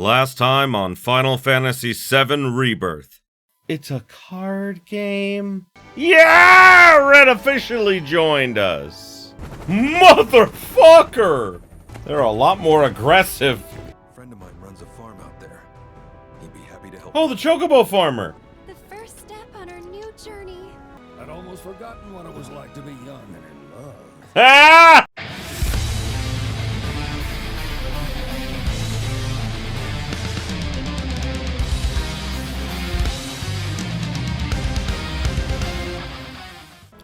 Last time on Final Fantasy VII Rebirth. It's a card game? Yeah! Red officially joined us. Motherfucker! They're a lot more aggressive. A friend of mine runs a farm out there. He'd be happy to help. Oh, the Chocobo farmer. The first step on our new journey. I'd almost forgotten what it was like to be young and in love. Ah!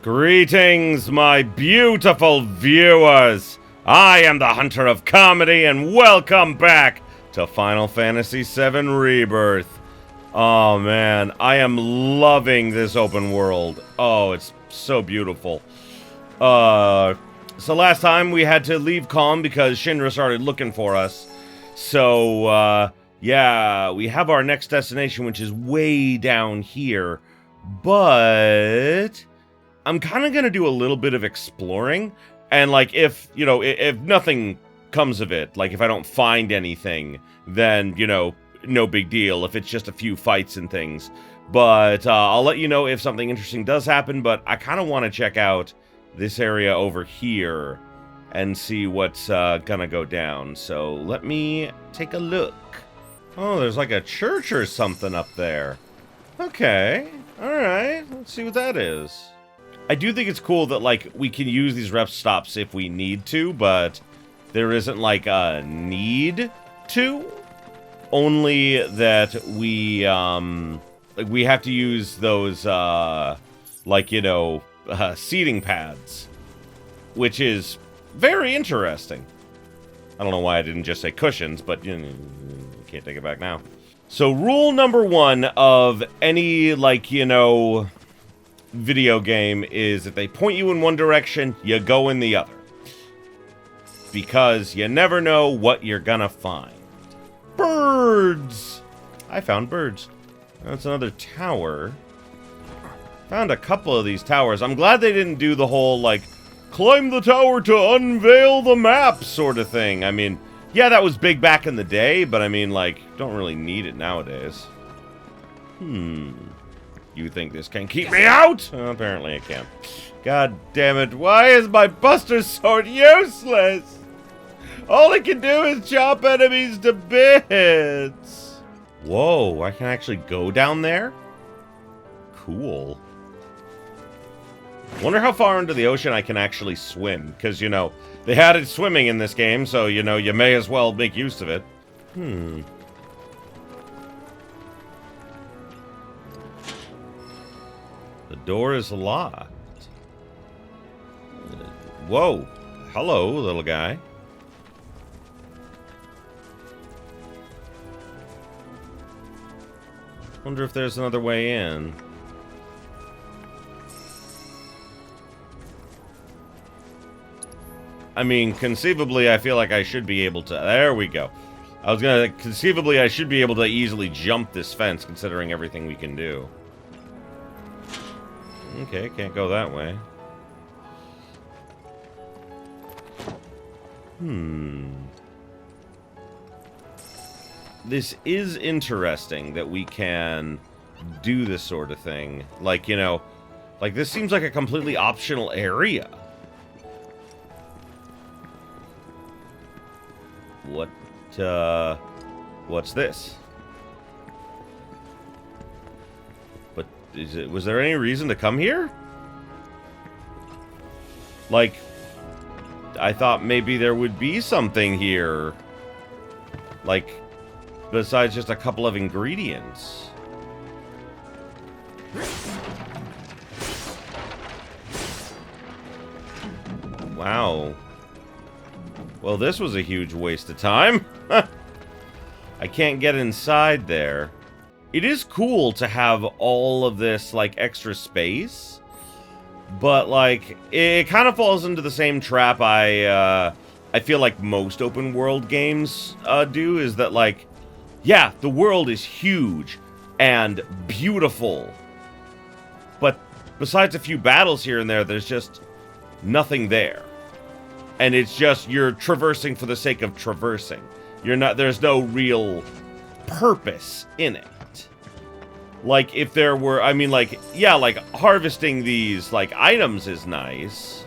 Greetings, my beautiful viewers! I am the Hunter of Comedy, and welcome back to Final Fantasy VII Rebirth. Oh man, I am loving this open world. Oh, it's so beautiful. So last time we had to leave Calm because Shinra started looking for us. So, yeah, we have our next destination, which is way down here. But I'm kind of going to do a little bit of exploring, and like if nothing comes of it, like if I don't find anything, then, no big deal if it's just a few fights and things. But I'll let you know if something interesting does happen, but I kind of want to check out this area over here and see what's gonna go down. So let me take a look. Oh, there's like a church or something up there. Okay, alright, let's see what that is. I do think it's cool that, like, we can use these rest stops if we need to, but there isn't, like, a need to. Only that we, we have to use those, seating pads. Which is very interesting. I don't know why I didn't just say cushions, but, can't take it back now. So, rule number 1 of any, video game is if they point you in one direction, you go in the other. Because you never know what you're gonna find. Birds! I found birds. That's another tower. Found a couple of these towers. I'm glad they didn't do the whole, climb the tower to unveil the map sort of thing. I mean, yeah, that was big back in the day, but I mean, don't really need it nowadays. You think this can keep me out? Well, apparently it can. God damn it. Why is my Buster Sword useless? All it can do is chop enemies to bits. Whoa, I can actually go down there? Cool. Wonder how far into the ocean I can actually swim. Because, they had it swimming in this game, so, you may as well make use of it. The door is locked. Whoa. Hello, little guy. Wonder if there's another way in. I mean, conceivably, I feel like I should be able to... There we go. Conceivably, I should be able to easily jump this fence, considering everything we can do. Okay, can't go that way. This is interesting that we can do this sort of thing. This seems like a completely optional area. What's this? Was there any reason to come here? I thought maybe there would be something here. Besides just a couple of ingredients. Wow. Well, this was a huge waste of time. I can't get inside there. It is cool to have all of this, extra space. But, it kind of falls into the same trap I feel like most open world games do, is that, yeah, the world is huge and beautiful. But besides a few battles here and there, there's just nothing there. And it's just, you're traversing for the sake of traversing. There's no real purpose in it. Like, if there were, I mean, like, yeah, like, harvesting these, like, items is nice.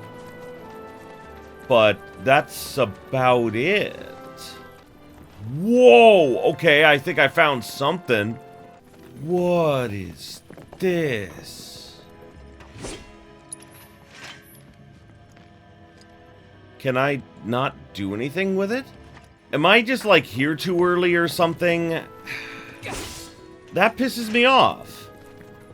But that's about it. Whoa! Okay, I think I found something. What is this? Can I not do anything with it? Am I just, like, here too early or something? That pisses me off.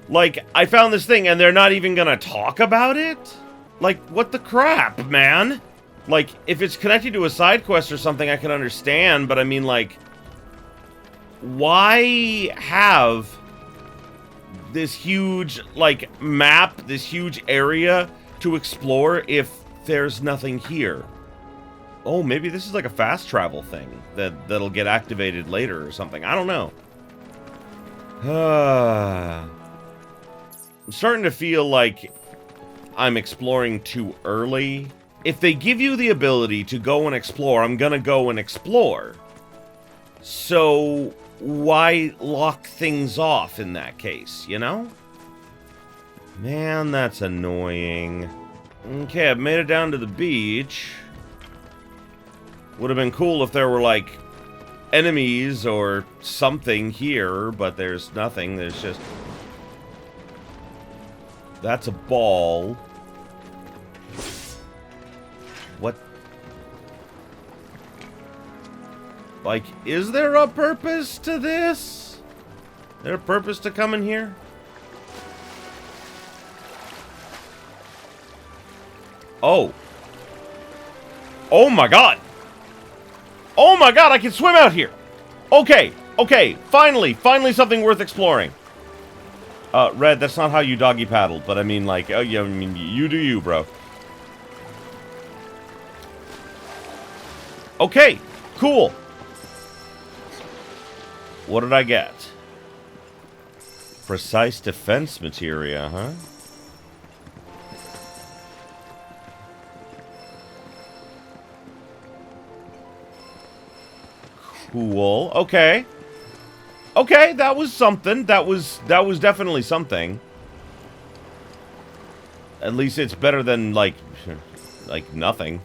Like, I found this thing and they're not even gonna talk about it? Like, what the crap, man? Like, if it's connected to a side quest or something, I can understand, but I mean, like, why have this huge, like, map, this huge area to explore if there's nothing here? Oh, maybe this is like a fast travel thing that'll get activated later or something. I don't know. I'm starting to feel like I'm exploring too early. If they give you the ability to go and explore, I'm gonna go and explore. So why lock things off in that case, you know? Man, that's annoying. Okay, I've made it down to the beach. Would have been cool if there were, like, enemies or something here, but there's nothing. There's just... That's a ball. What? Like, is there a purpose to this? Is there a purpose to coming here? Oh. Oh my god! Oh my god, I can swim out here! Okay, okay, finally something worth exploring. Red, that's not how you doggy paddled, but I mean, like, oh yeah, I mean, you do you, bro. Okay, cool. What did I get? Precise defense materia, huh? Cool. Okay. Okay, that was something. That was definitely something. At least it's better than, like nothing.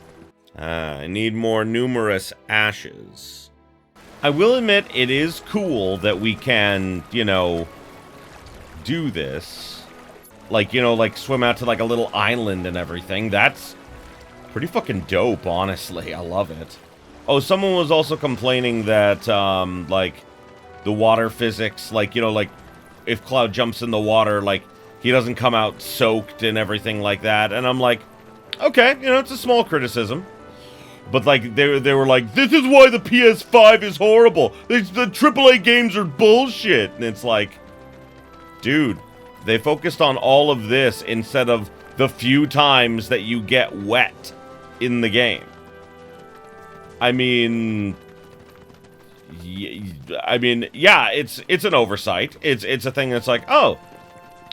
I need more numerous ashes. I will admit, it is cool that we can, you know, do this. Like, you know, like, swim out to, like, a little island and everything. That's pretty fucking dope, honestly. I love it. Oh, someone was also complaining that, like, the water physics, like, you know, like, if Cloud jumps in the water, like, he doesn't come out soaked and everything like that. And I'm like, okay, you know, it's a small criticism. But, like, they were like, this is why the PS5 is horrible. The AAA games are bullshit. And it's like, dude, they focused on all of this instead of the few times that you get wet in the game. I mean, yeah, it's an oversight. It's a thing that's like, oh,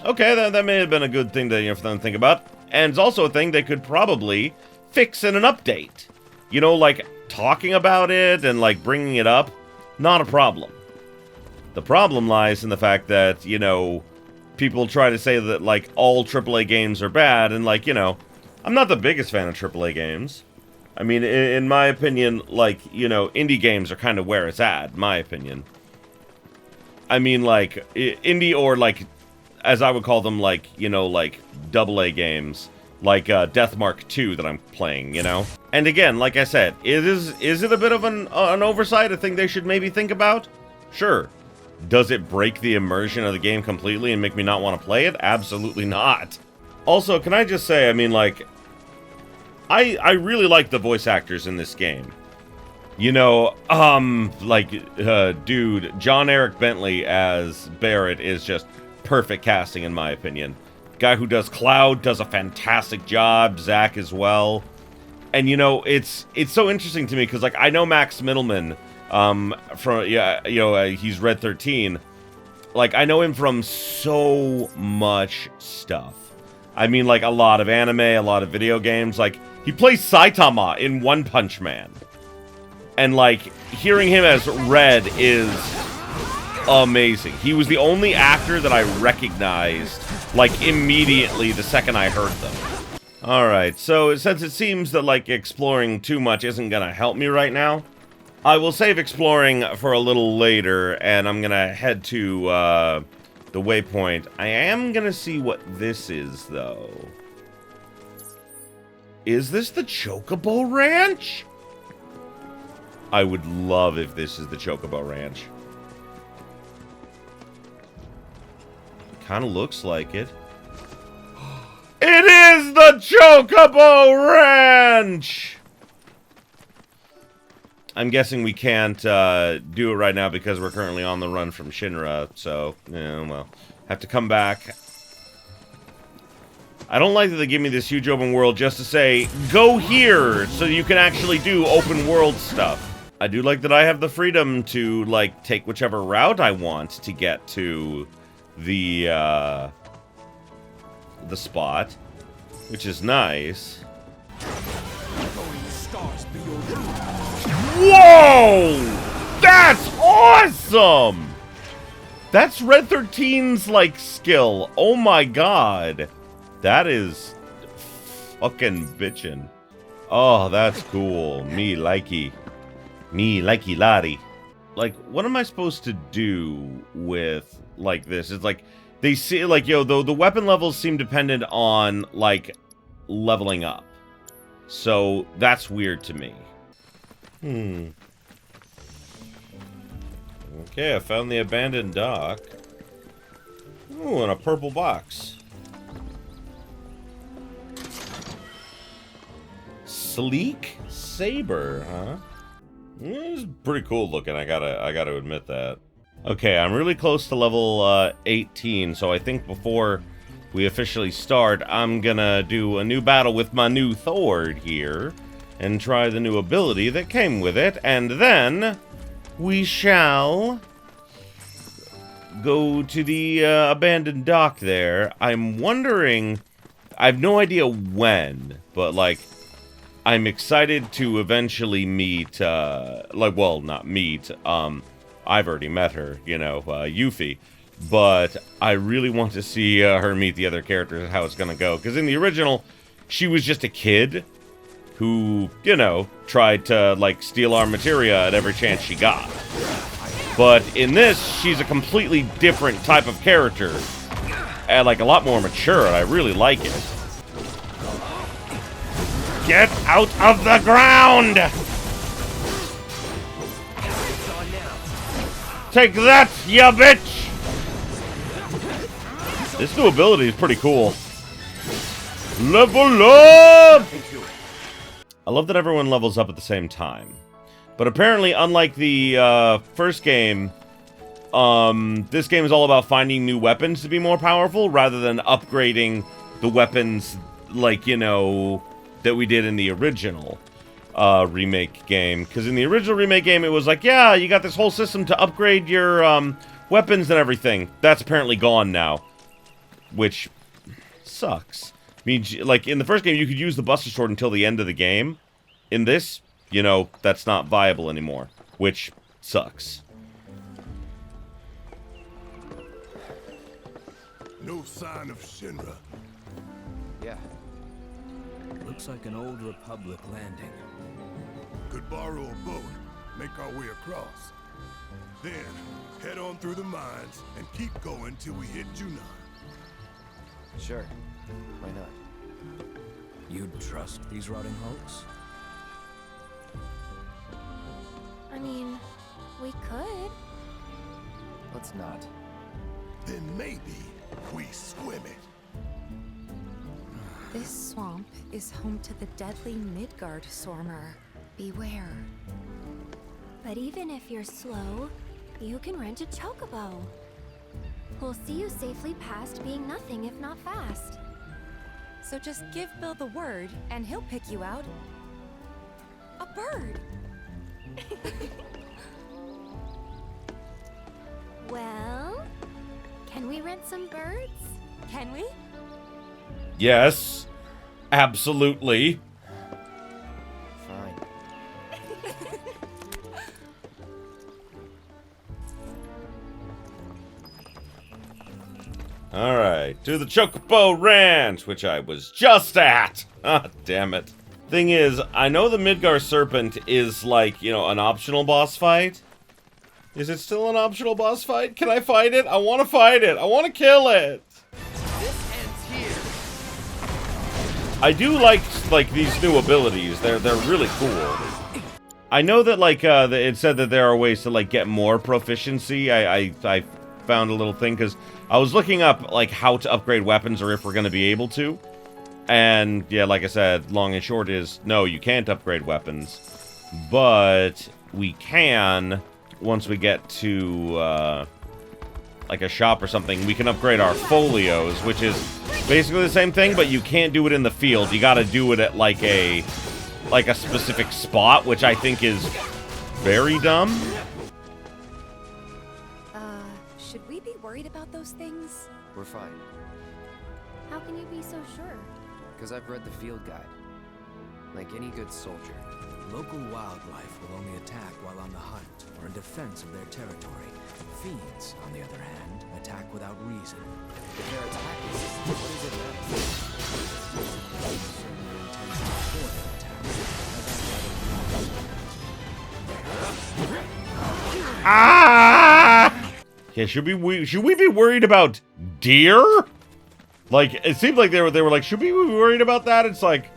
okay, that may have been a good thing to, you know, for them to think about. And it's also a thing they could probably fix in an update. You know, like, talking about it and, like, bringing it up, not a problem. The problem lies in the fact that, you know, people try to say that, like, all AAA games are bad, and, like, you know, I'm not the biggest fan of AAA games. I mean, in my opinion, like, you know, indie games are kind of where it's at, in my opinion. I mean, like, indie or, like, as I would call them, like, you know, like, AA games. Like, Deathmark 2 that I'm playing, you know? And again, like I said, is it a bit of an oversight, a thing they should maybe think about? Sure. Does it break the immersion of the game completely and make me not want to play it? Absolutely not. Also, can I just say, I mean, like, I really like the voice actors in this game. You know, like, dude, John Eric Bentley as Barrett is just perfect casting, in my opinion. Guy who does Cloud does a fantastic job, Zach as well. And, you know, it's so interesting to me, because, like, I know Max Middleman, from, yeah, you know, he's Red 13. Like, I know him from so much stuff. I mean, like, a lot of anime, a lot of video games. Like, he plays Saitama in One Punch Man. And, like, hearing him as Red is amazing. He was the only actor that I recognized, like, immediately the second I heard them. Alright, so since it seems that, like, exploring too much isn't gonna help me right now, I will save exploring for a little later, and I'm gonna head to, the waypoint. I am gonna see what this is, though. Is this the Chocobo Ranch? I would love if this is the Chocobo Ranch. Kind of looks like it. It is the Chocobo Ranch! I'm guessing we can't do it right now because we're currently on the run from Shinra, so, yeah, well, have to come back. I don't like that they give me this huge open world just to say, go here, so you can actually do open world stuff. I do like that I have the freedom to, like, take whichever route I want to get to the spot, which is nice. Whoa! That's awesome! That's Red 13's, like, skill. Oh my god. That is fucking bitchin'. Oh, that's cool. Me likey. Me likey lottie. Like, what am I supposed to do with, like, this? It's like, they see, like, yo, the weapon levels seem dependent on, like, leveling up. So, that's weird to me. Okay, I found the abandoned dock. Ooh, and a purple box. Sleek saber, huh? It's pretty cool looking, I gotta admit that. Okay, I'm really close to level 18, so I think before we officially start, I'm gonna do a new battle with my new Thord here, and try the new ability that came with it, and then we shall go to the abandoned dock there. I'm wondering, I have no idea when, but, like, I'm excited to eventually meet, well, not meet, I've already met her, you know, Yuffie, but I really want to see her meet the other characters and how it's gonna go, because in the original, she was just a kid who, you know, tried to, like, steal our materia at every chance she got. But in this, she's a completely different type of character, and, like, a lot more mature, and I really like it. Get out of the ground! Take that, ya bitch! This new ability is pretty cool. Level up! I love that everyone levels up at the same time. But apparently, unlike the first game, this game is all about finding new weapons to be more powerful, rather than upgrading the weapons, like, you know, that we did in the original remake game. Because in the original remake game, it was like, yeah, you got this whole system to upgrade your weapons and everything. That's apparently gone now. Which sucks. I mean, like, in the first game, you could use the Buster Sword until the end of the game. In this, you know, that's not viable anymore. Which sucks. No sign of Shinra. Yeah. Looks like an old Republic landing. Could borrow a boat, make our way across. Then, head on through the mines and keep going till we hit Junon. Sure. Why not? You'd trust these rotting hulks? I mean, we could. Let's not. Then maybe we swim it. This swamp is home to the deadly Midgard Swarmer. Beware. But even if you're slow, you can rent a Chocobo. We'll see you safely past being nothing if not fast. So just give Bill the word, and he'll pick you out. A bird! Well, can we rent some birds? Can we? Yes. Absolutely. Fine. Alright, to the Chocobo Ranch, which I was just at. Ah, damn it. Thing is, I know the Midgar Serpent is like, you know, an optional boss fight. Is it still an optional boss fight? Can I fight it? I want to fight it. I want to kill it. This ends here. I do like these new abilities. They're really cool. I know that like it said that there are ways to like get more proficiency. I found a little thing because I was looking up like how to upgrade weapons or if we're going to be able to. And yeah, like I said, long and short is no, you can't upgrade weapons. But we can once we get to like a shop or something, we can upgrade our folios, which is basically the same thing, but you can't do it in the field. You got to do it at like a specific spot, which I think is very dumb. Should we be worried about those things? We're fine, How can you be so sure? because I've read the field guide. Like any good soldier. Local wildlife will only attack while on the hunt or in defense of their territory. Fiends, on the other hand, attack without reason. If their attack is, what is it then? Certainly intends to avoid an attack. Ah! Yeah, should we be worried about deer? Like, it seemed like they were like, should we be worried about that? It's like,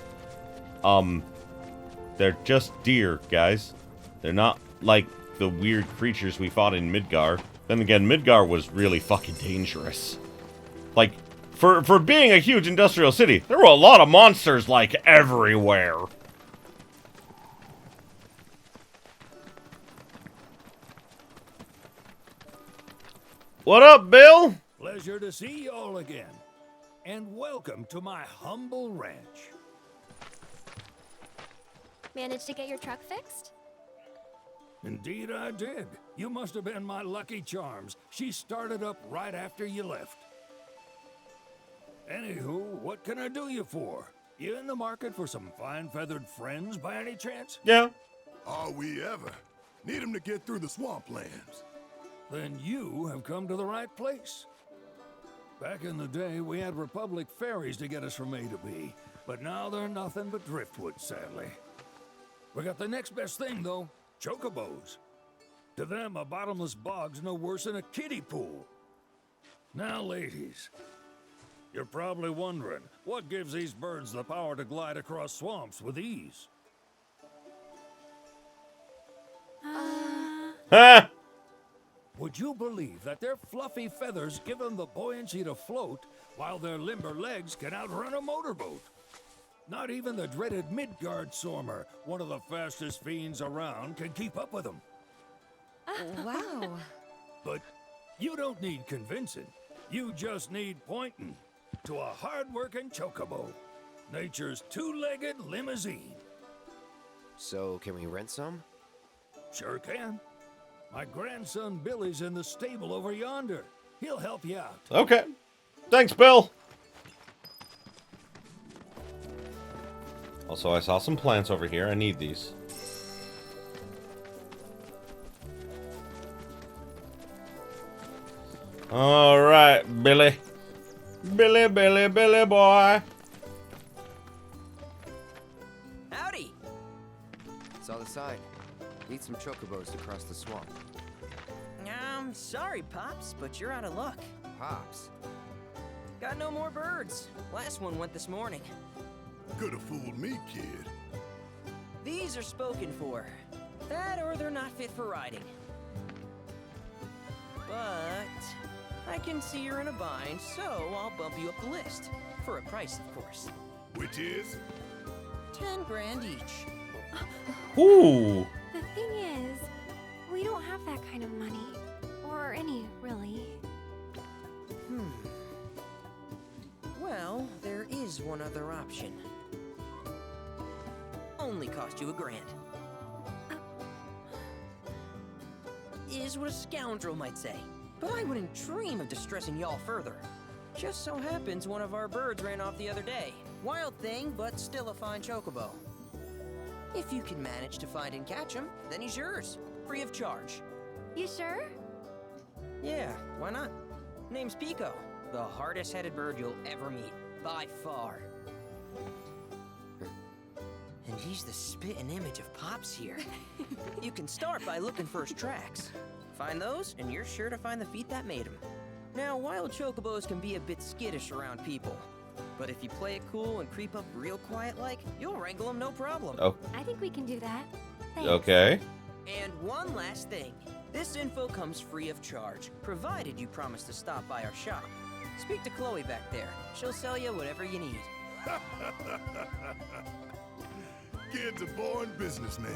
they're just deer, guys. They're not like the weird creatures we fought in Midgar. Then again, Midgar was really fucking dangerous. Like, for being a huge industrial city, there were a lot of monsters, like, everywhere. What up, Bill? Pleasure to see y'all again. And welcome to my humble ranch. Managed to get your truck fixed? Indeed I did. You must have been my lucky charms. She started up right after you left. Anywho, what can I do you for? You in the market for some fine-feathered friends by any chance? Yeah. Are we ever? Need him to get through the swamplands. Then you have come to the right place. Back in the day, we had Republic ferries to get us from A to B, but now they're nothing but driftwood, sadly. We got the next best thing, though, chocobos. To them, a bottomless bog's no worse than a kiddie pool. Now, ladies, you're probably wondering, what gives these birds the power to glide across swamps with ease? Ah! Would you believe that their fluffy feathers give them the buoyancy to float, while their limber legs can outrun a motorboat? Not even the dreaded Midgard Sormer, one of the fastest fiends around, can keep up with them. Wow. But you don't need convincing. You just need pointing to a hard-working chocobo. Nature's two-legged limousine. So, can we rent some? Sure can. My grandson Billy's in the stable over yonder. He'll help you out. Okay. Thanks, Bill. Also, I saw some plants over here. I need these. All right, Billy. Billy boy. Howdy! Saw the sign. Need some chocobos to cross the swamp. Sorry, Pops, but you're out of luck. Pops. Got no more birds. Last one went this morning. Could have fooled me, kid. These are spoken for. That or they're not fit for riding. But I can see you're in a bind, so I'll bump you up the list. For a price, of course. Which is? 10 grand each. Ooh. The thing is, we don't have that kind of money. Or any, really. Well, there is one other option. Only cost you $1 grand. Is what a scoundrel might say. But I wouldn't dream of distressing y'all further. Just so happens one of our birds ran off the other day. Wild thing, but still a fine chocobo. If you can manage to find and catch him, then he's yours. Free of charge. You sure? Yeah, why not? Name's Pico. The hardest-headed bird you'll ever meet, by far. And he's the spitting image of Pops here. You can start by looking for his tracks. Find those, and you're sure to find the feet that made him. Now, wild chocobos can be a bit skittish around people. But if you play it cool and creep up real quiet-like, you'll wrangle them no problem. Oh, I think we can do that. Thanks. okay. And one last thing. This info comes free of charge, provided you promise to stop by our shop. Speak to Chloe back there. She'll sell you whatever you need. Kid's a born businessman.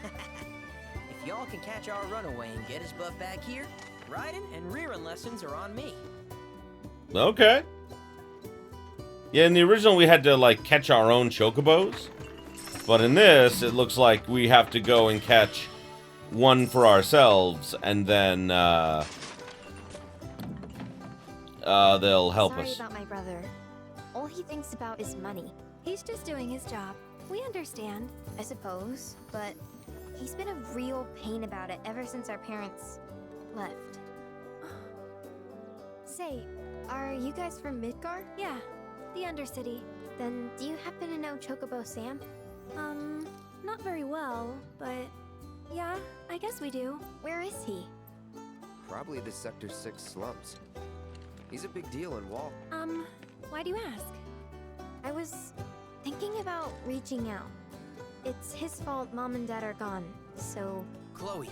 If y'all can catch our runaway and get his butt back here, riding and rearing lessons are on me. Okay. Yeah, in the original we had to, like, catch our own chocobos. But in this, it looks like we have to go and catch one for ourselves, and then, they'll help us. Sorry about my brother. All he thinks about is money. He's just doing his job. We understand, I suppose, but he's been a real pain about it ever since our parents left. Say, are you guys from Midgard? Yeah, the Undercity. Then do you happen to know Chocobo Sam? Not very well, but yeah, I guess we do. Where is he? Probably the Sector 6 slums. He's a big deal in Wall. Why do you ask? I was thinking about reaching out. It's his fault Mom and Dad are gone, so... Chloe,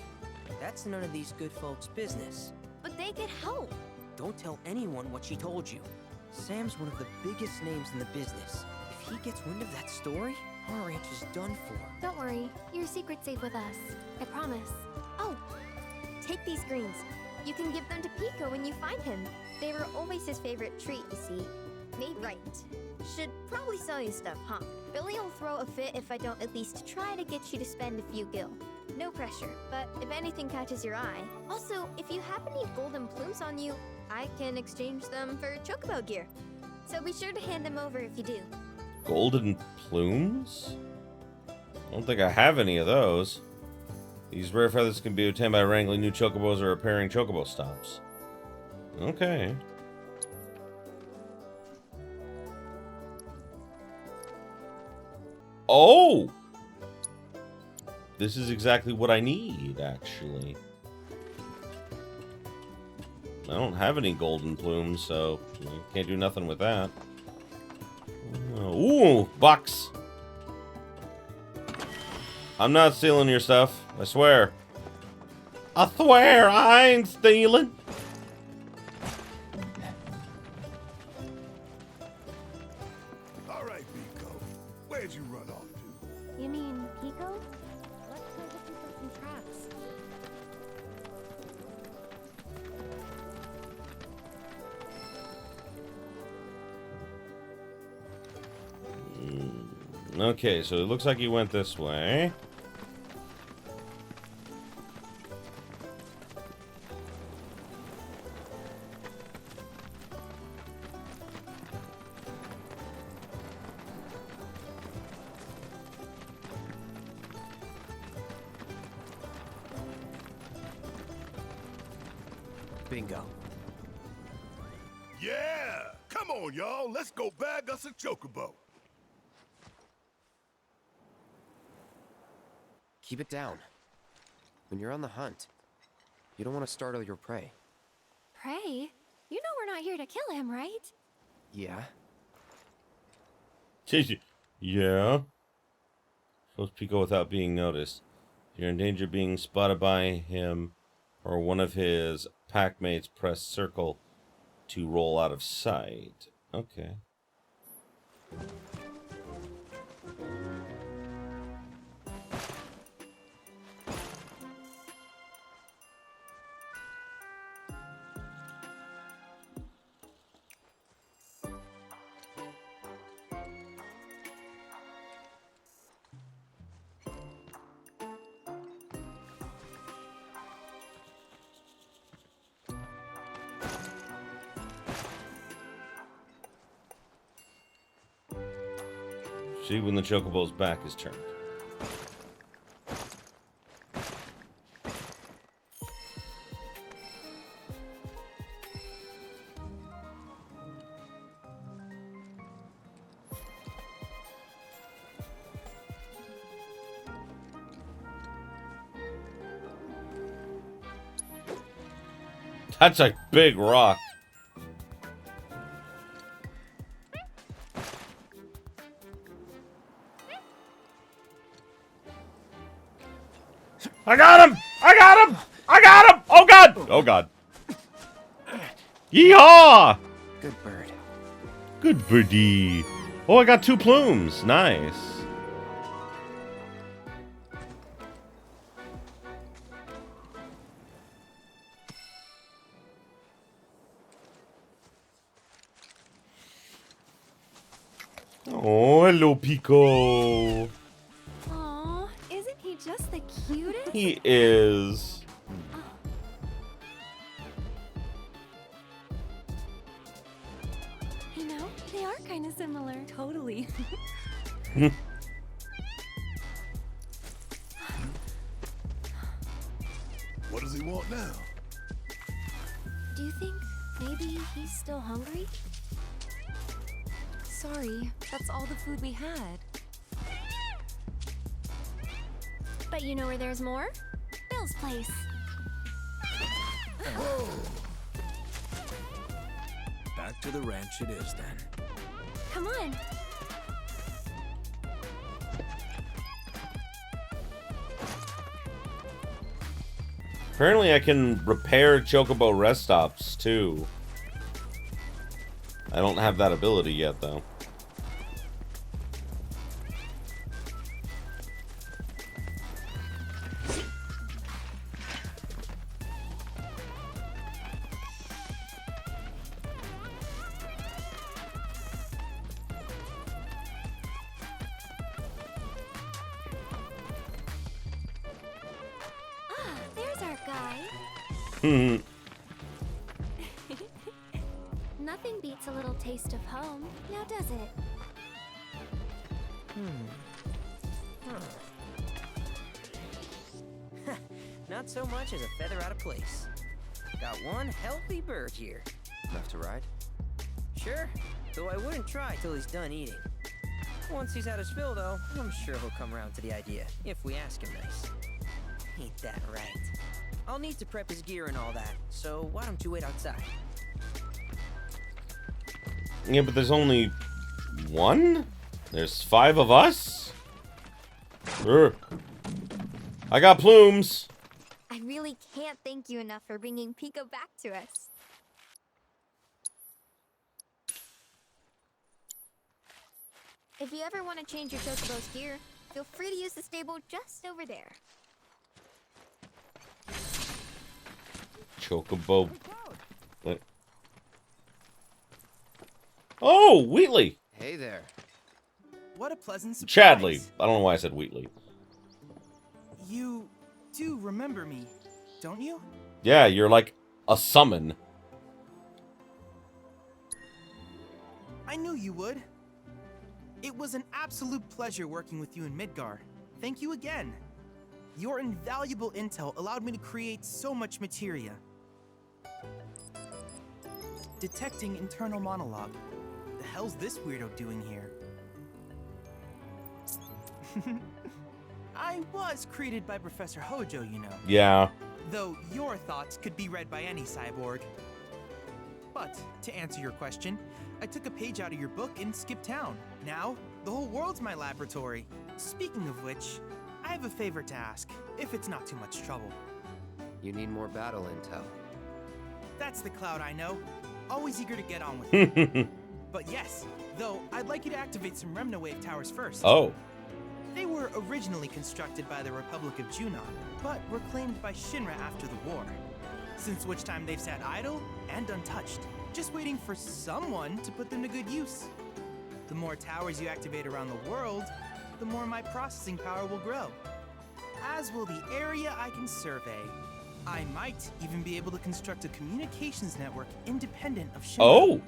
that's none of these good folks' business. But they could help. Don't tell anyone what she told you. Sam's one of the biggest names in the business. If he gets wind of that story, our ranch is done for. Don't worry, your secret's safe with us. I promise. Oh, take these greens. You can give them to Pico when you find him. They were always his favorite treat, you see. Maybe. Right. Should probably sell you stuff, huh? Billy will throw a fit if I don't at least try to get you to spend a few gil. No pressure, but if anything catches your eye. Also, if you have any golden plumes on you, I can exchange them for chocobo gear. So be sure to hand them over if you do. Golden plumes? I don't think I have any of those. These rare feathers can be obtained by wrangling new chocobos or repairing chocobo stops. Okay. Oh! This is exactly what I need, actually. I don't have any golden plumes, so I can't do nothing with that. Ooh, bucks. I'm not stealing your stuff, I swear. I swear I ain't stealing. All right, Pico. Where'd you run off to? You mean Pico? Let's go looking for some traps. Okay, so it looks like he went this way. Bingo. Yeah! Come on, y'all. Let's go bag us a chocobo. Keep it down. When you're on the hunt, you don't want to startle your prey. Pray? You know we're not here to kill him, right? Yeah? Yeah. Supposed to go without being noticed. You're in danger of being spotted by him or one of his pack mates. Press circle to roll out of sight. Okay. See when the chocobo's back is turned. That's a big rock. I got him! I got him! I got him! Oh god! Oh god. Yeehaw! Good bird. Good birdie. Oh, I got 2 plumes. Nice. Oh, hello, Pico. Aw, isn't he just the cutest? He is. You know, they are kind of similar. Totally. What does he want now? Do you think maybe he's still hungry? Sorry, that's all the food we had. But you know where there's more? Bill's place. Back to the ranch it is then. Come on. Apparently I can repair Chocobo rest stops, too. I don't have that ability yet, though. Ah, there's our guy. Nothing beats a little taste of home, now does it? Not so much as a feather out of place. Got one healthy bird here. Enough to ride? Sure, though I wouldn't try till he's done eating. Once he's had his fill, though, I'm sure he'll come around to the idea, if we ask him nice. Ain't that right? I'll need to prep his gear and all that, so why don't you wait outside? Yeah, but there's only 1? There's 5 of us? Urgh. I got plumes. I really can't thank you enough for bringing Pico back to us. If you ever want to change your Chocobo's gear, feel free to use the stable just over there. Chocobo. What? Oh, Wheatley. Hey there. What a pleasant surprise. Chadley. I don't know why I said Wheatley. You do remember me, don't you? Yeah, you're like a summon. I knew you would. It was an absolute pleasure working with you in Midgar. Thank you again. Your invaluable intel allowed me to create so much materia. Detecting internal monologue. The hell's this weirdo doing here? I was created by Professor Hojo, you know. Yeah. Though your thoughts could be read by any cyborg. But, to answer your question, I took a page out of your book and skipped town. Now, the whole world's my laboratory. Speaking of which, I have a favor to ask, if it's not too much trouble. You need more battle intel. That's the Cloud I know. Always eager to get on with it. But yes, though, I'd like you to activate some Remnawave towers first. Oh. They were originally constructed by the Republic of Junon, but were claimed by Shinra after the war. Since which time they've sat idle and untouched, just waiting for someone to put them to good use. The more towers you activate around the world, the more my processing power will grow. As will the area I can survey. I might even be able to construct a communications network independent of Shinra. Oh.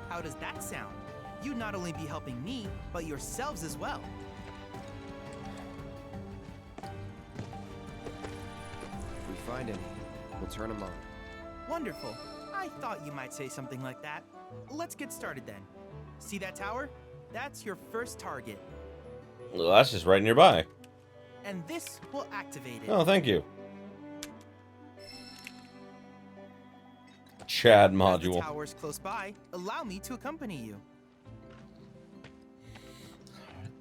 How does that sound? You'd not only be helping me, but yourselves as well. If we find any, we'll turn them on. Wonderful. I thought you might say something like that. Let's get started then. See that tower? That's your first target. Well, that's just right nearby. And this will activate it. Oh, thank you. Chad As the module. tower's close by, allow me to accompany you.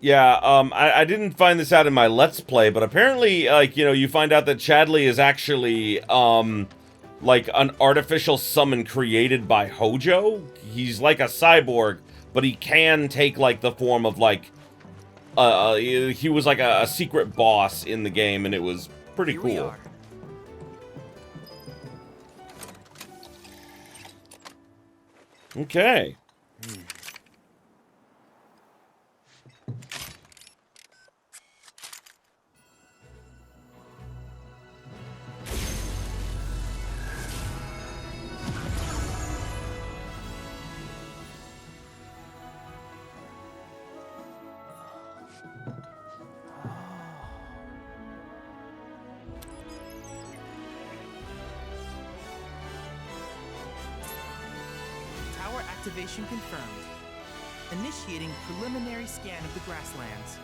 Yeah, I didn't find this out in my Let's Play, but apparently, like, you know, you find out that Chadley is actually, like, an artificial summon created by Hojo. He's like a cyborg, but he can take, like, the form of, like, he was like a secret boss in the game, and it was pretty Here we cool. are. Okay. Tower activation confirmed. Initiating preliminary scan of the grasslands.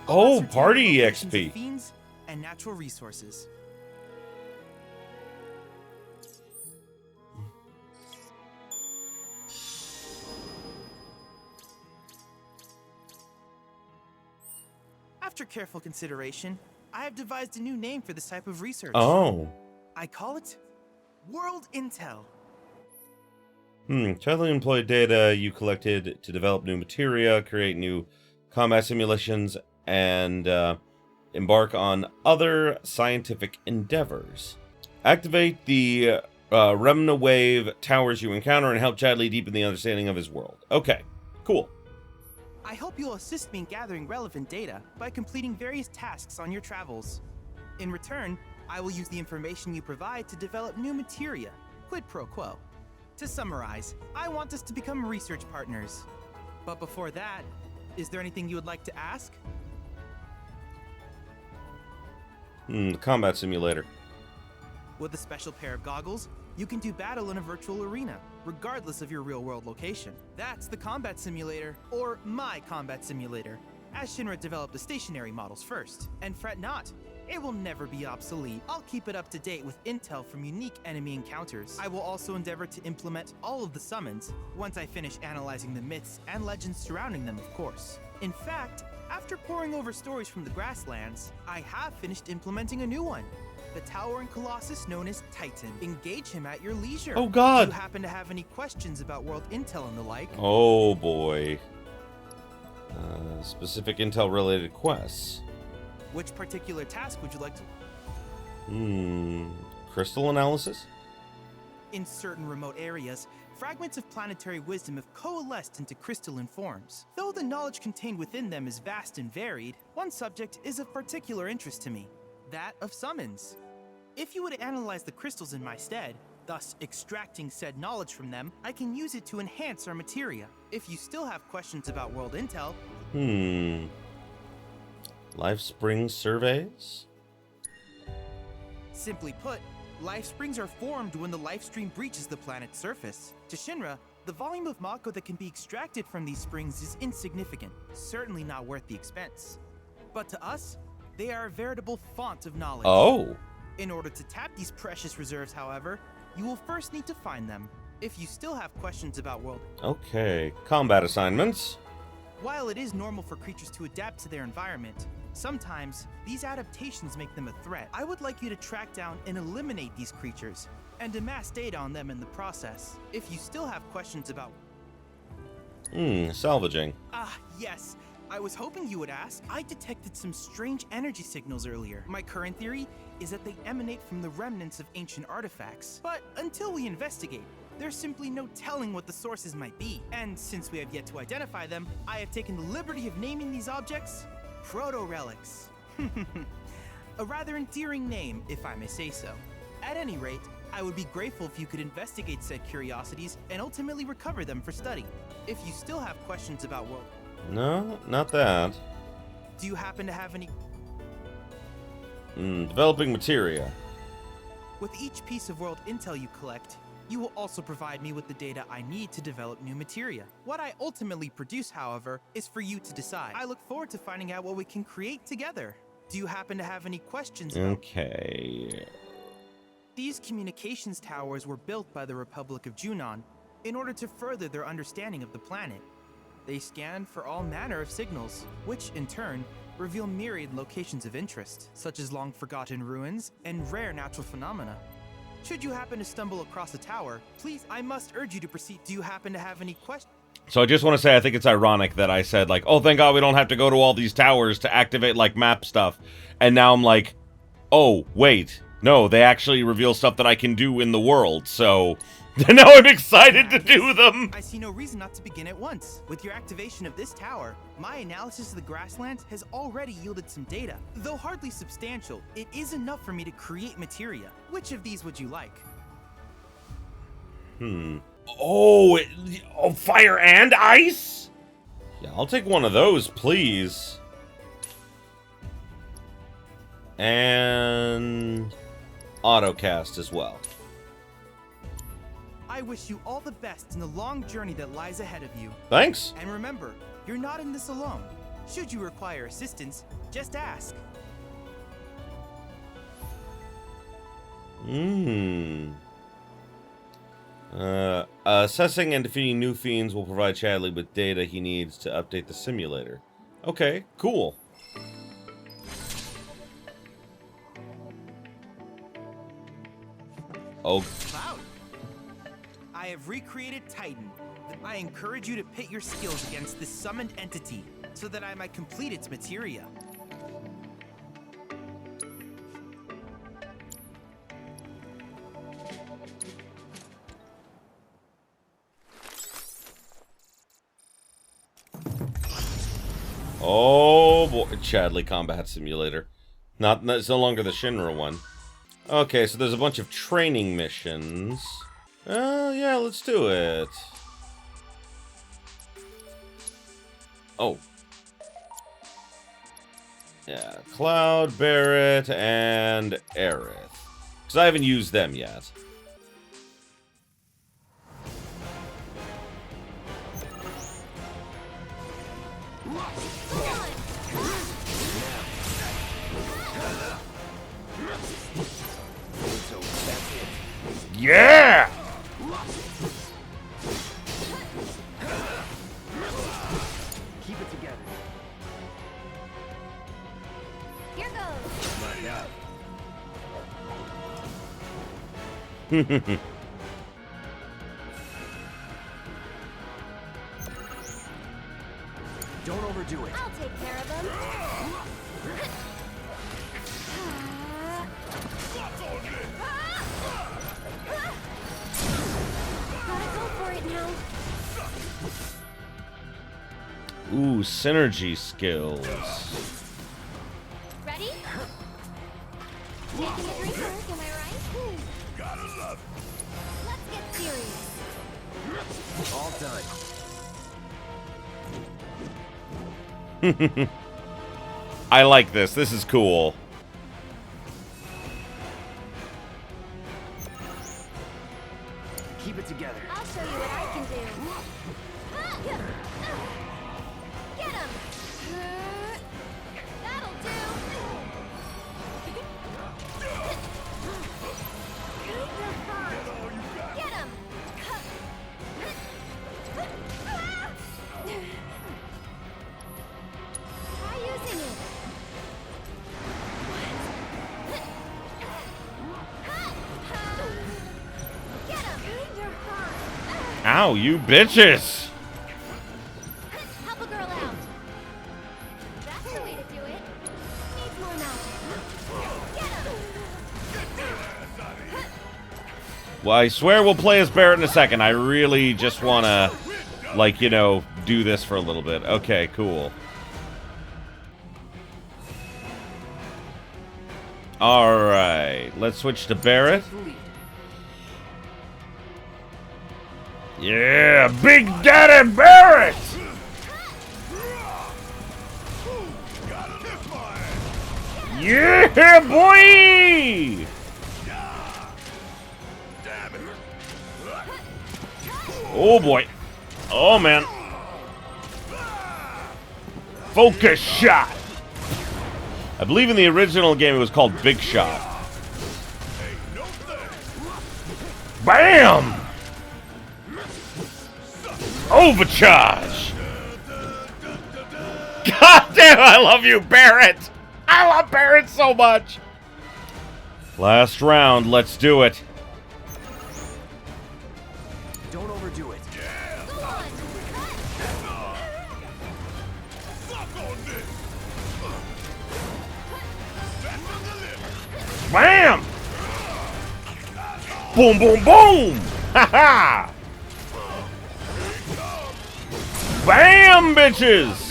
Oh, Ascertain party the locations XP. of fiends and natural resources. After careful consideration, I have devised a new name for this type of research. Oh. I call it World Intel. Chadley employed data you collected to develop new materia, create new combat simulations, and embark on other scientific endeavors. Activate the Remna Wave towers you encounter and help Chadley deepen the understanding of his world. Okay, cool. I hope you'll assist me in gathering relevant data by completing various tasks on your travels. In return, I will use the information you provide to develop new materia, quid pro quo. To summarize, I want us to become research partners. But before that, is there anything you would like to ask? Combat simulator. With a special pair of goggles, you can do battle in a virtual arena, regardless of your real-world location. That's the combat simulator, or my combat simulator, as Shinra developed the stationary models first. And fret not, it will never be obsolete. I'll keep it up to date with intel from unique enemy encounters. I will also endeavor to implement all of the summons, once I finish analyzing the myths and legends surrounding them, of course. In fact, after poring over stories from the grasslands, I have finished implementing a new one. The towering colossus known as Titan. Engage him at your leisure. Oh, God. Do you happen to have any questions about world intel and the like? Oh, boy. Specific intel-related quests. Which particular task would you like to... Crystal analysis? In certain remote areas, fragments of planetary wisdom have coalesced into crystalline forms. Though the knowledge contained within them is vast and varied, one subject is of particular interest to me. That of summons. If you would analyze the crystals in my stead, thus extracting said knowledge from them, I can use it to enhance our materia. If you still have questions about world intel... Life spring surveys? Simply put, life springs are formed when the life stream breaches the planet's surface. To Shinra, the volume of Mako that can be extracted from these springs is insignificant, certainly not worth the expense. But to us, they are a veritable font of knowledge. Oh. In order to tap these precious reserves, however, you will first need to find them. If you still have questions about world... Okay. Combat assignments. While it is normal for creatures to adapt to their environment, sometimes these adaptations make them a threat. I would like you to track down and eliminate these creatures, and amass data on them in the process. If you still have questions about... Salvaging. Ah, yes. I was hoping you would ask. I detected some strange energy signals earlier. My current theory is that they emanate from the remnants of ancient artifacts. But until we investigate, there's simply no telling what the sources might be. And since we have yet to identify them, I have taken the liberty of naming these objects proto-relics. A rather endearing name, if I may say so. At any rate, I would be grateful if you could investigate said curiosities and ultimately recover them for study. If you still have questions about world... No, not that. Do you happen to have any... Developing materia. With each piece of world intel you collect, you will also provide me with the data I need to develop new materia. What I ultimately produce, however, is for you to decide. I look forward to finding out what we can create together. Do you happen to have any questions about... Okay. These communications towers were built by the Republic of Junon in order to further their understanding of the planet. They scan for all manner of signals, which, in turn, reveal myriad locations of interest, such as long-forgotten ruins and rare natural phenomena. Should you happen to stumble across a tower, please, I must urge you to proceed. Do you happen to have any questions? So I just want to say, I think it's ironic that I said, like, oh, thank God we don't have to go to all these towers to activate, like, map stuff. And now I'm like, oh, wait. No, they actually reveal stuff that I can do in the world, so... now I'm excited to do them! I see no reason not to begin at once. With your activation of this tower, my analysis of the grasslands has already yielded some data. Though hardly substantial, it is enough for me to create materia. Which of these would you like? Oh, fire and ice? Yeah, I'll take one of those, please. And... autocast as well. I wish you all the best in the long journey that lies ahead of you. Thanks. And remember, you're not in this alone. Should you require assistance, just ask. Assessing and defeating new fiends will provide Chadley with data he needs to update the simulator. Okay, cool. Oh. Cloud. I have recreated Titan. I encourage you to pit your skills against this summoned entity so that I might complete its materia. Oh boy, Chadley Combat Simulator. It's no longer the Shinra one. Okay, so there's a bunch of training missions. Yeah, let's do it. Oh. Yeah, Cloud, Barrett, and Aerith. Because I haven't used them yet. Yeah! Keep it together. Here goes. Don't overdo it. I'll take care of them. Gotta go for it now. Ooh, synergy skills. Ready? Making a drink work, am I right? Gotta love Let's get serious. All done. I like this. This is cool. Keep it together. I'll show you what I can do. Get him! That'll do! Get him! Try using it. Get him! Ow, you bitches! Help a girl out. That's the way to do it. Needs more magic. Get him! Well, I swear we'll play as Barrett in a second. I really just want to, like, you know, do this for a little bit. Okay, cool. Alright, let's switch to Barrett. Yeah, Big Daddy Barrett! Yeah, boy! Oh boy. Oh man. Focus shot. I believe in the original game it was called Big Shot. Bam! Overcharge! God damn, I love you, Barret! I love Barret so much! Last round, let's do it. Don't overdo it. Bam! Boom, boom, boom! Ha ha! Bam, bitches!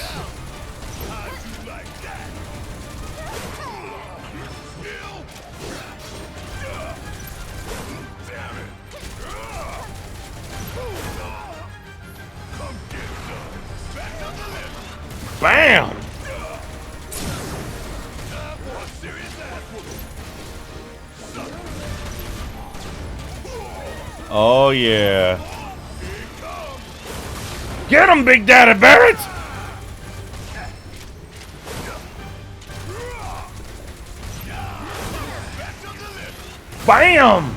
Bam! Oh, yeah. Get him, Big Daddy Barret! Bam!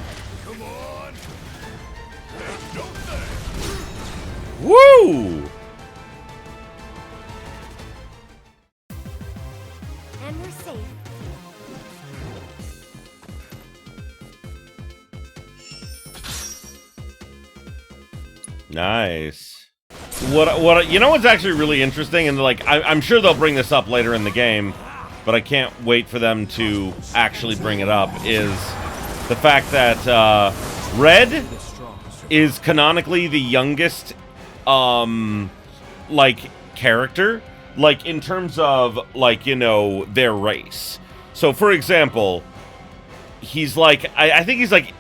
Woo! And we're safe. Nice. What you know what's actually really interesting, and like I'm sure they'll bring this up later in the game, but I can't wait for them to actually bring it up, is the fact that Red is canonically the youngest like character, like in terms of like, you know, their race. So for example, he's like I think he's like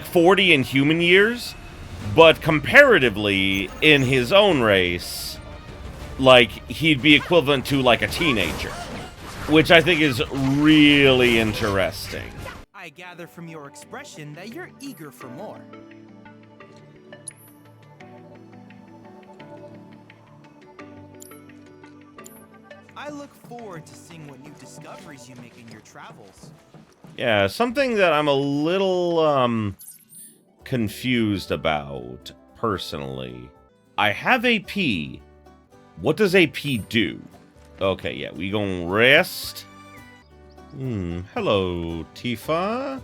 40 in human years, but comparatively in his own race, like he'd be equivalent to like a teenager, which I think is really interesting. I gather from your expression that you're eager for more. I look forward to seeing what new discoveries you make in your travels. Yeah, something that I'm a little confused about personally. I have AP. What does AP do? Okay, yeah, we gonna rest. Hello, Tifa.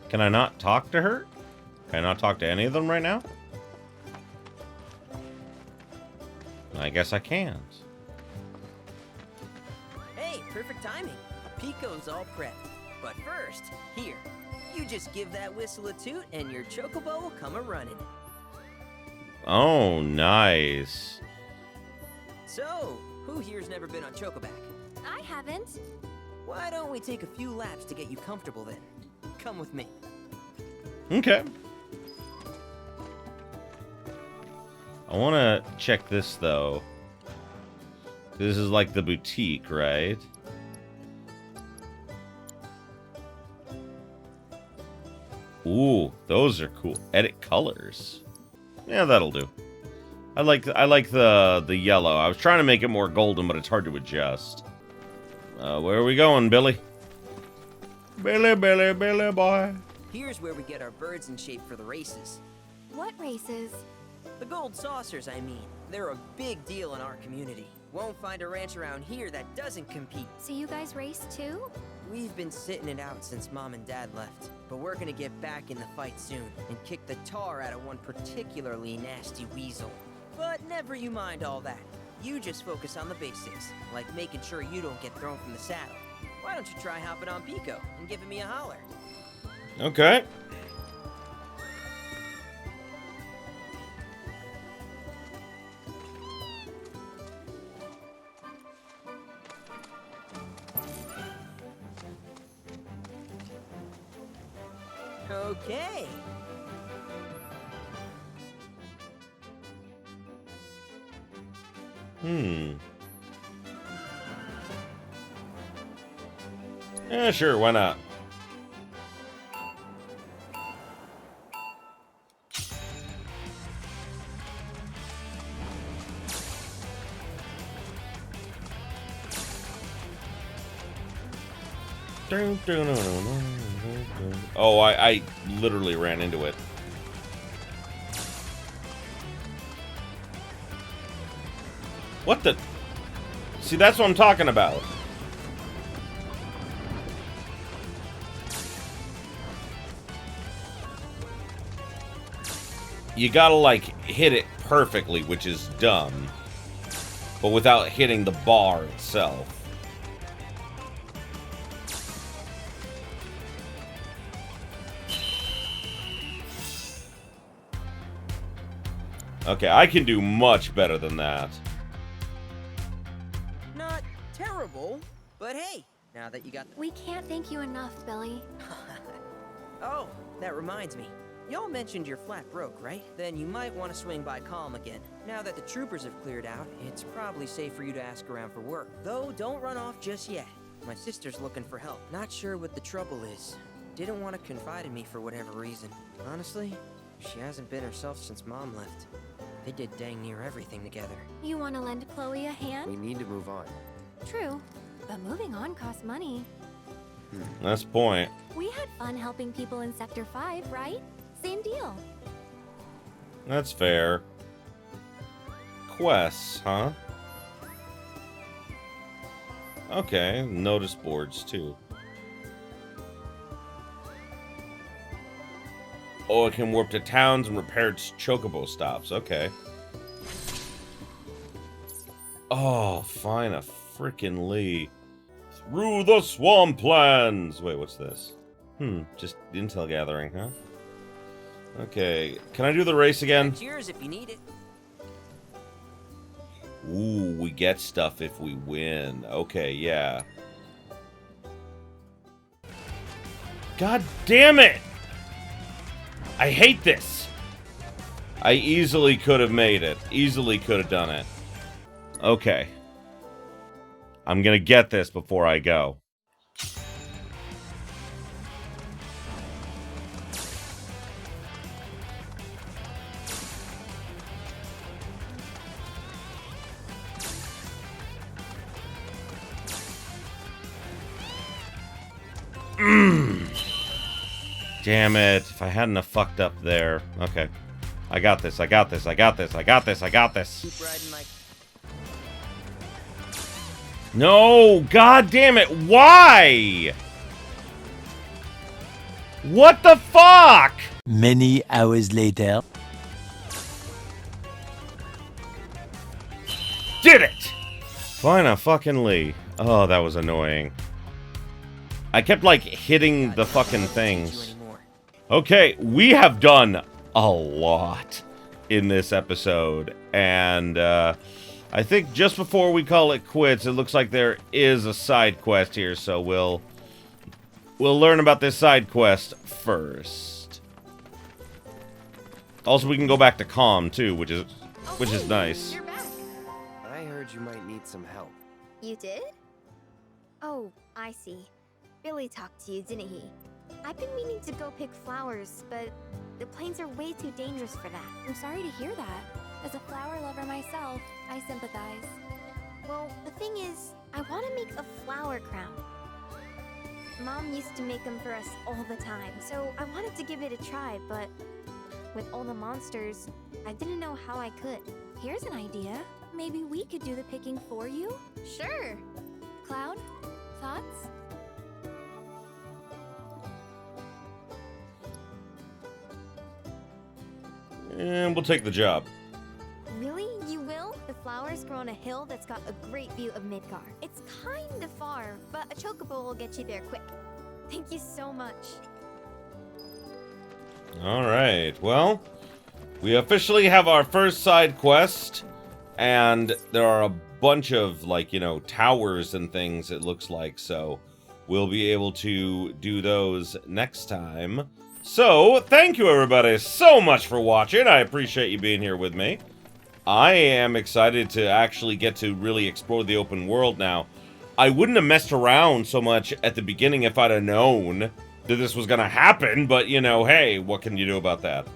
Can I not talk to her? Can I not talk to any of them right now? I guess I can't. Hey, perfect timing. Pico's all prepped. But first, here, you just give that whistle a toot and your Chocobo will come a-running. Oh, nice. So, who here's never been on Chocoback? I haven't. Why don't we take a few laps to get you comfortable then? Come with me. Okay. I want to check this, though. This is like the boutique, right? Ooh, those are cool. Edit colors. Yeah, that'll do. I like the yellow. I was trying to make it more golden, but it's hard to adjust. Where are we going, Billy? Billy, Billy, Billy boy. Here's where we get our birds in shape for the races. What races? The gold saucers, I mean. They're a big deal in our community. Won't find a ranch around here that doesn't compete. So you guys race too? We've been sitting it out since Mom and Dad left, but we're gonna get back in the fight soon and kick the tar out of one particularly nasty weasel. But never you mind all that. You just focus on the basics, like making sure you don't get thrown from the saddle. Why don't you try hopping on Pico and giving me a holler? Okay. Okay. Yeah, sure, why not? Oh, I literally ran into it. What the? See, that's what I'm talking about. You gotta, like, hit it perfectly, which is dumb. But without hitting the bar itself. Okay, I can do much better than that. Not terrible, but hey, now that you got... We can't thank you enough, Billy. Oh, that reminds me. Y'all mentioned you're flat broke, right? Then you might want to swing by Calm again. Now that the troopers have cleared out, it's probably safe for you to ask around for work. Though, don't run off just yet. My sister's looking for help. Not sure what the trouble is. Didn't want to confide in me for whatever reason. Honestly, she hasn't been herself since Mom left. They did dang near everything together. You want to lend Chloe a hand? We need to move on. True, but moving on costs money. That's the point. We had fun helping people in Sector 5, right? Same deal. That's fair. Quests, huh? Okay, notice boards too. Oh, it can warp to towns and repair Chocobo stops. Okay. Oh, find a frickin' Lee. Through the swamplands! Wait, what's this? Just intel gathering, huh? Okay, can I do the race again? It's yours if you need it. Ooh, we get stuff if we win. Okay, yeah. God damn it! I hate this! I easily could have made it. Easily could have done it. Okay. I'm gonna get this before I go. Damn it. If I hadn't have fucked up there. Okay. I got this. I got this. I got this. I got this. I got this. Keep riding like... No! God damn it! Why? What the fuck? Many hours later. Did it! Find a fucking Lee. Oh, that was annoying. I kept, like, hitting the fucking things. Okay, we have done a lot in this episode. And, I think just before we call it quits, it looks like there is a side quest here, so we'll learn about this side quest first. Also, we can go back to Calm, too, which is nice. You're back. I heard you might need some help. You did? Oh, I see. Billy talked to you, didn't he? I've been meaning to go pick flowers, but the plains are way too dangerous for that. I'm sorry to hear that. As a flower lover myself, I sympathize. Well, the thing is, I want to make a flower crown. Mom used to make them for us all the time, so I wanted to give it a try, but with all the monsters, I didn't know how I could. Here's an idea. Maybe we could do the picking for you? Sure. Cloud, thoughts? And we'll take the job. Really? You will? The flowers grow on a hill that's got a great view of Midgard. It's kind of far, but a chocobo will get you there quick. Thank you so much. Alright, well, we officially have our first side quest, and there are a bunch of, like, you know, towers and things, it looks like, so we'll be able to do those next time. So, thank you everybody so much for watching. I appreciate you being here with me. I am excited to actually get to really explore the open world now. I wouldn't have messed around so much at the beginning if I'd have known that this was gonna happen, but, you know, hey, what can you do about that?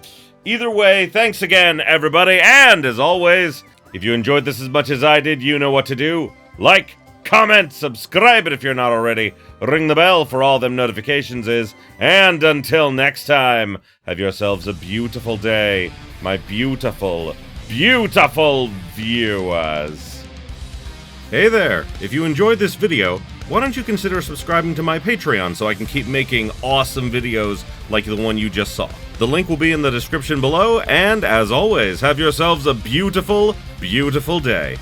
Either way, thanks again, everybody, and as always, if you enjoyed this as much as I did, you know what to do. Like, comment, subscribe it if you're not already, ring the bell for all them notifications is, and until next time, have yourselves a beautiful day, my beautiful, beautiful viewers. Hey there, if you enjoyed this video, why don't you consider subscribing to my Patreon so I can keep making awesome videos like the one you just saw. The link will be in the description below, and as always, have yourselves a beautiful, beautiful day.